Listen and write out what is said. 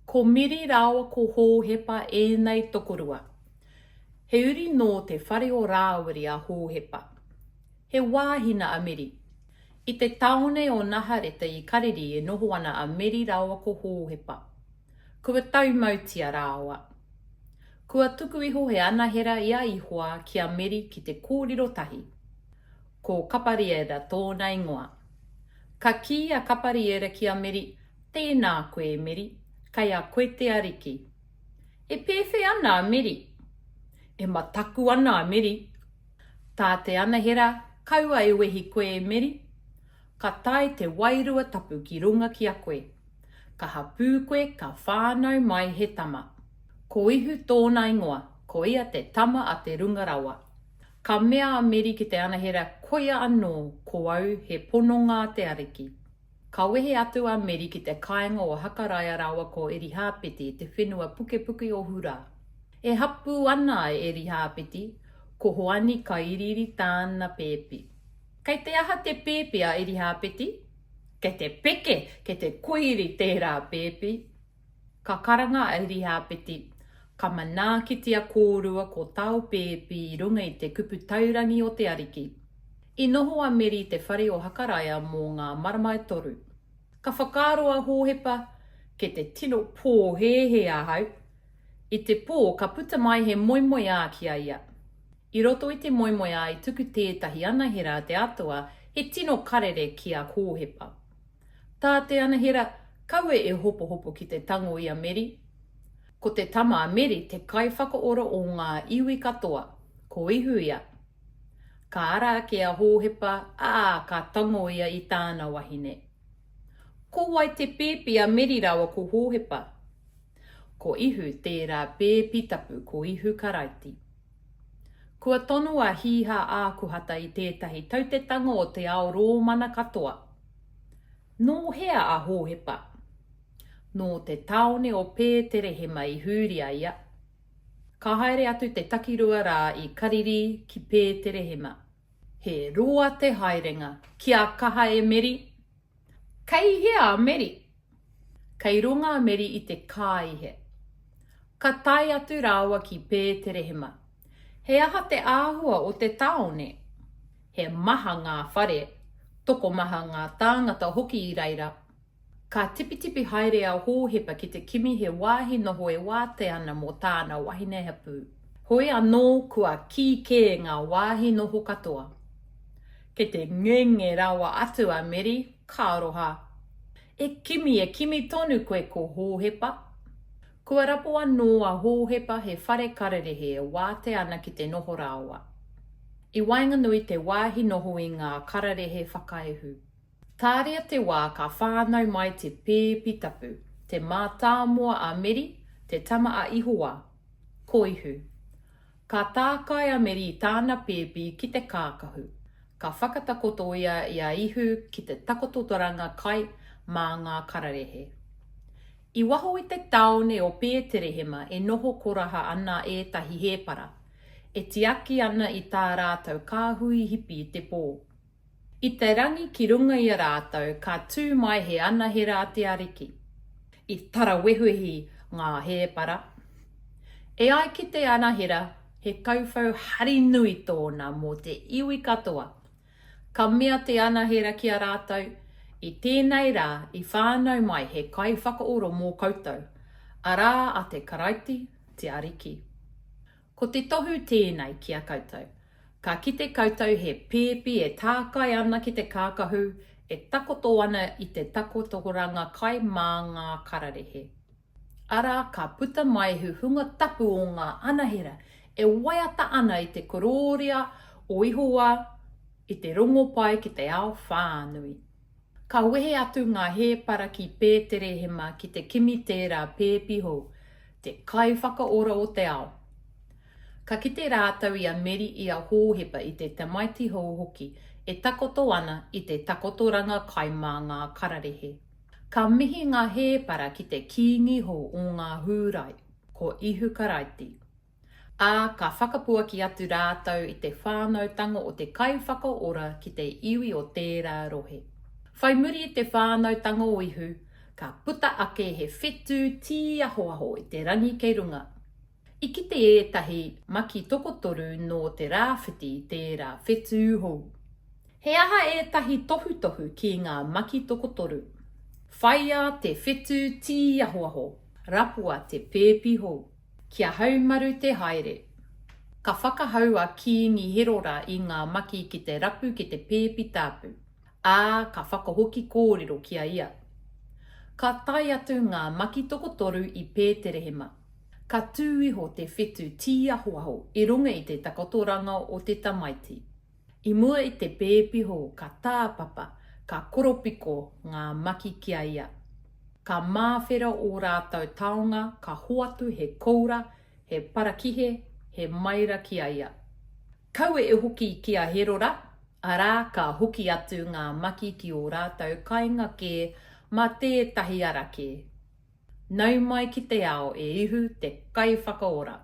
Ko miri rawa ko hōhepa nei tokorua. He uri no te whare o rāwiri a hōhepa. He wāhina a miri. I te taone o Nahareta I kariri e noho ana a miri rawa ko hōhepa. Kua taumautia rāwa. Kua tuku iho he anahera ia ihoa ki a miri ki te kōrero tahi. Ko kapariera tōna ingoa. Ka ki a kapariera ki a miri, tēnā koe miri, kai a koe te ariki. E pewhi ana a miri. E mataku ana a miri. Tā te anahera, kaua e wehi koe e miri. Ka tai te wairua tapu ki runga ki a koe. Ka hapū koe ka whānau mai he tama. Ko ihu tōna ingoa, ko ia te tama a te runga rawa. Ka mea a miri ki te anahera koia anō ko au he pononga te ariki. Ka wehe atu a miri ki te kāinga o Hakaraia rawa ko Erihāpeti te whenua puke puke o hura. E hapu ana e Erihāpeti, ko hoani ka iriri tāna pēpi. Kei te aha te pēpi a Erihāpeti? Kei te peke, kei te koiri tērā pēpi. Ka karanga a Erihāpeti, ka manakitia kōrua ko tau pēpi I runga I te kupu taurangi o te ariki. I noho a meri te whare o Hakaraia mō ngā maramai toru. Ka whakaroa hōhepa ke te tino pō he ahau. I te pō ka puta mai he moimoi ā ki a ia. I roto I te moimoi ā I tuku tētahi anahera te atua he tino karere ki a hōhepa. Tā te anahera kaue e hopo hopo ki te tango I a meri. Ko te tama a meri te kai whakaora o ngā iwi katoa, ko ihu ia. Ka ara ke a hōhepa, ka tango ia I tāna wahine. Ko wai te pēpi a meri rawa ko hōhepa. Ko ihu tērā pēpi tapu ko ihu karaiti. Kua tonu a hiha ākuhata I tētahi tautetango o te ao rōmana katoa. Nō hea a hōhepa. Nō te taone o Pēterehema I huria ia. Ka haere atu te takirua rā I kariri ki Pēterehema. He roa te haerenga ki a kaha e meri. Kei hea a meri. Kei runga a meri I te kāihe. Ka tai atu rāua ki Pēterehema. He aha te āhua o te taone. He maha ngā whare. Toko maha ngā tāngata hoki I reira. Ka tipi haere a hōhepa ki te kimi he wāhi noho e wāte ana mō tāna wahine hapu. Hoi anō kua ki kē ngā wāhi noho katoa. Ke te ngenge rawa atu a meri, ka aroha. E kimi tonu koe ko hōhepa. Kua rapo anō a hōhepa he whare kararehe e wāte ana ki te noho rawa. I wainganui te wāhi noho I ngā kararehe whakaehu. Tārea te wā ka whānau mai te pēpi tapu, te mātāmoa a meri, te tama a ihoa, ko ihu. Ka tākai a meri I tāna pēpi ki te kākahu. Ka whakatakoto ia I a ihu ki te takototoranga kai mā ngā kararehe. I waho I te taone o Pēterehema e noho koraha ana ētahi hēpara. E tiaki ana I tā rātau kāhui hipi I te pō. I te rangi ki runga I a rātau, ka tū mai he anahera a te ariki. I tarawehuhi ngā hēpara. E ai ki te anahera, he kauwhau hari nui tōna mō te iwi katoa. Ka mea te anahera ki a rātau, I tēnei rā I whānau mai he kai whakaoro mō koutou. Arā a te karaiti, te ariki. Ko te tohu tēnei ki a koutou. Ka kite koutou he pēpi e tākai ana ki te kākahu, e takoto ana I te takotoranga kai mā ngā kararehe. Ara ka puta mai hunga tapu o ngā anahera, e waiata ana I te kororia o ihoa, I te rongo pai ki te ao whānui. Ka wehe atu ngā hēpara ki Pēterehema ki te kimi tērā pēpi hou, te kai whakaora o te ao. Ka kite rātau I a meri I a hōhepa I te tamaiti hou hoki, e takoto ana I te takotoranga kai mā ngā kararehe. Ka mihi ngā hēpara ki te kīngi hou o ngā hūrai, ko ihu karaiti. Ka whakapuaki atu rātau I te whānautanga o te kai whakaora ki te iwi o tērā rohe. Whai muri I te whānautanga o ihu, Ka puta ake he whetu ti aho i te rangi kei runga. I ki te ētahi maki tokotoru no te rāwhiti i tērā whetu hou. He aha ētahi tohu ki ngā maki tokotoru. Whaia te whetu ti aho, rapua te pēpi hou. Kia haumaru te haere. Ka whakahaua ki ngi herora i ngā maki ki te rapu ki te pēpi tāpu. Ka whakahoki kōrero kia ia. Ka tai atu ngā maki tokotoru i pēterehema. Ka tūiho te whetu ti aho i runga i te takotoranga o te tamaiti. I mua i te pēpi ho ka tāpapa, ka koropiko ngā maki kia ia. Ka māwhera o rātau taonga, ka hoatu he koura, he parakihe, he maira kia ia. Kaua e hoki kia herora, arā ka hoki atu ngā maki ki o rātau kainga ke mā tētahi ara ke. Nau mai ki te ao e ihu te kai whakaora.